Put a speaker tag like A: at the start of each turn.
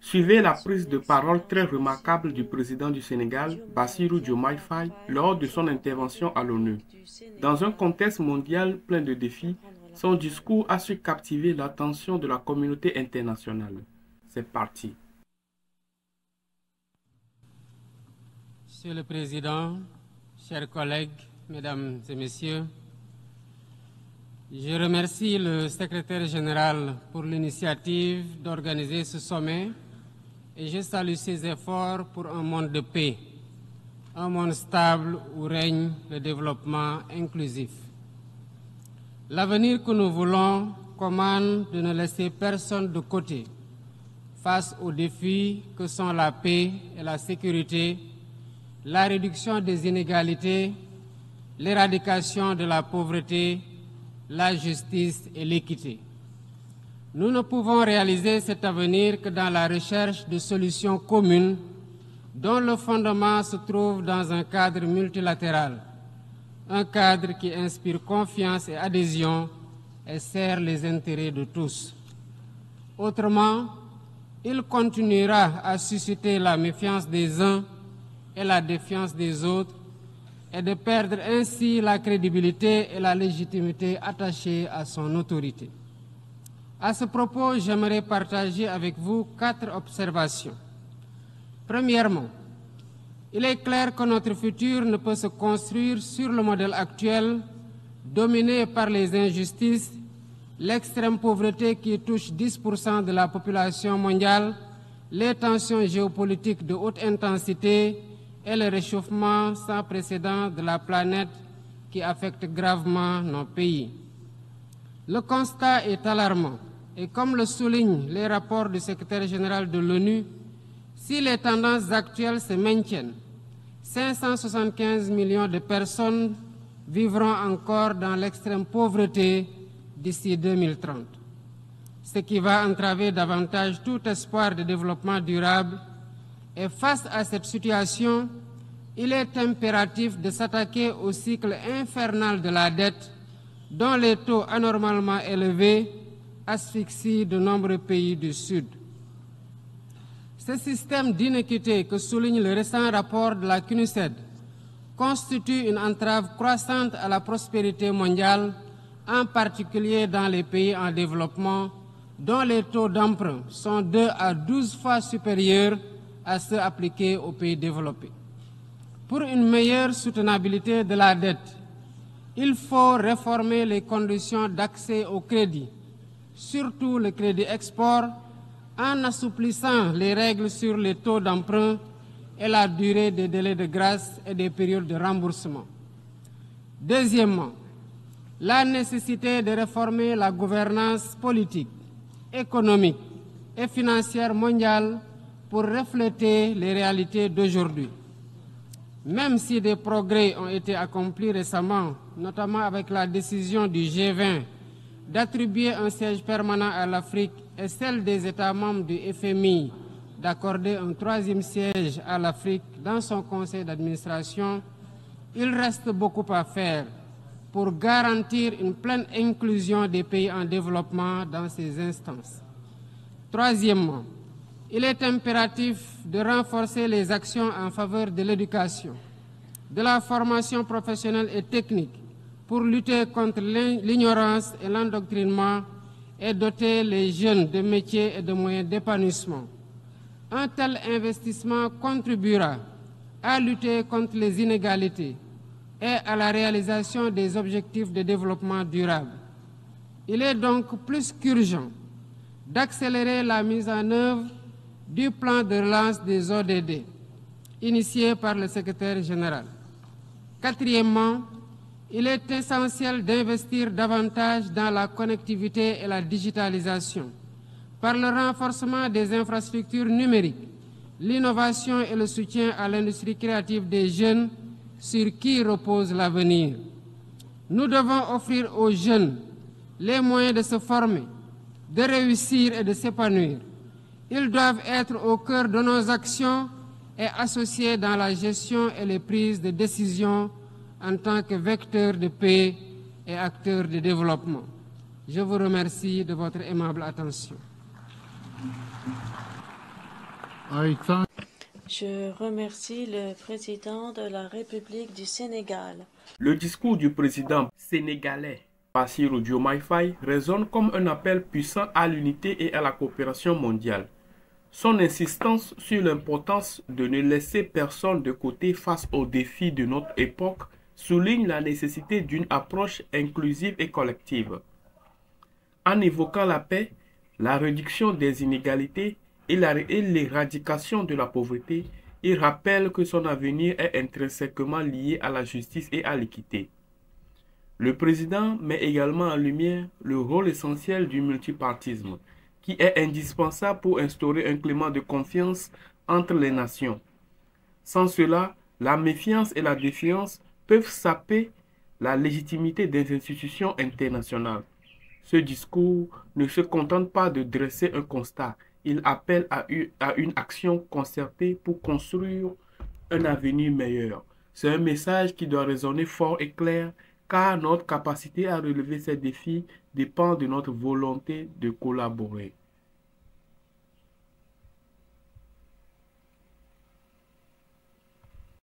A: Suivez la prise de parole très remarquable du président du Sénégal, Bassirou Diomaye Faye, lors de son intervention à l'ONU. Dans un contexte mondial plein de défis, son discours a su captiver l'attention de la communauté internationale. C'est parti.
B: Monsieur le Président, chers collègues, Mesdames et Messieurs, je remercie le Secrétaire général pour l'initiative d'organiser ce sommet et je salue ses efforts pour un monde de paix, un monde stable où règne le développement inclusif. L'avenir que nous voulons commande de ne laisser personne de côté face aux défis que sont la paix et la sécurité, la réduction des inégalités, l'éradication de la pauvreté, la justice et l'équité. Nous ne pouvons réaliser cet avenir que dans la recherche de solutions communes dont le fondement se trouve dans un cadre multilatéral, un cadre qui inspire confiance et adhésion et sert les intérêts de tous. Autrement, il continuera à susciter la méfiance des uns et la défiance des autres et de perdre ainsi la crédibilité et la légitimité attachées à son autorité. À ce propos, j'aimerais partager avec vous 4 observations. Premièrement, il est clair que notre futur ne peut se construire sur le modèle actuel, dominé par les injustices, l'extrême pauvreté qui touche 10% de la population mondiale, les tensions géopolitiques de haute intensité et le réchauffement sans précédent de la planète qui affecte gravement nos pays. Le constat est alarmant et comme le soulignent les rapports du secrétaire général de l'ONU, si les tendances actuelles se maintiennent, 575 millions de personnes vivront encore dans l'extrême pauvreté d'ici 2030, ce qui va entraver davantage tout espoir de développement durable. Et face à cette situation, il est impératif de s'attaquer au cycle infernal de la dette, dont les taux anormalement élevés asphyxient de nombreux pays du Sud. Ce système d'inéquité que souligne le récent rapport de la CNUSED constitue une entrave croissante à la prospérité mondiale, en particulier dans les pays en développement, dont les taux d'emprunt sont 2 à 12 fois supérieurs à ceux appliqués aux pays développés. Pour une meilleure soutenabilité de la dette, il faut réformer les conditions d'accès au crédit, surtout le crédit export, en assouplissant les règles sur les taux d'emprunt et la durée des délais de grâce et des périodes de remboursement. Deuxièmement, la nécessité de réformer la gouvernance politique, économique et financière mondiale pour refléter les réalités d'aujourd'hui. Même si des progrès ont été accomplis récemment, notamment avec la décision du G20 d'attribuer un siège permanent à l'Afrique et celle des États membres du FMI d'accorder un 3e siège à l'Afrique dans son conseil d'administration, il reste beaucoup à faire pour garantir une pleine inclusion des pays en développement dans ces instances. Troisièmement, il est impératif de renforcer les actions en faveur de l'éducation, de la formation professionnelle et technique pour lutter contre l'ignorance et l'endoctrinement et doter les jeunes de métiers et de moyens d'épanouissement. Un tel investissement contribuera à lutter contre les inégalités et à la réalisation des objectifs de développement durable. Il est donc plus qu'urgent d'accélérer la mise en œuvre du plan de relance des ODD, initié par le secrétaire général. Quatrièmement, il est essentiel d'investir davantage dans la connectivité et la digitalisation, par le renforcement des infrastructures numériques, l'innovation et le soutien à l'industrie créative des jeunes sur qui repose l'avenir. Nous devons offrir aux jeunes les moyens de se former, de réussir et de s'épanouir. Ils doivent être au cœur de nos actions et associés dans la gestion et les prises de décision en tant que vecteurs de paix et acteurs de développement. Je vous remercie de votre aimable attention.
C: Je remercie le président de la République du Sénégal.
A: Le discours du président sénégalais Bassirou Diomaye Faye résonne comme un appel puissant à l'unité et à la coopération mondiale. Son insistance sur l'importance de ne laisser personne de côté face aux défis de notre époque souligne la nécessité d'une approche inclusive et collective. En évoquant la paix, la réduction des inégalités et l'éradication de la pauvreté, il rappelle que son avenir est intrinsèquement lié à la justice et à l'équité. Le président met également en lumière le rôle essentiel du multipartisme, qui est indispensable pour instaurer un climat de confiance entre les nations. Sans cela, la méfiance et la défiance peuvent saper la légitimité des institutions internationales. Ce discours ne se contente pas de dresser un constat, il appelle à une action concertée pour construire un avenir meilleur. C'est un message qui doit résonner fort et clair, car notre capacité à relever ces défis dépend de notre volonté de collaborer.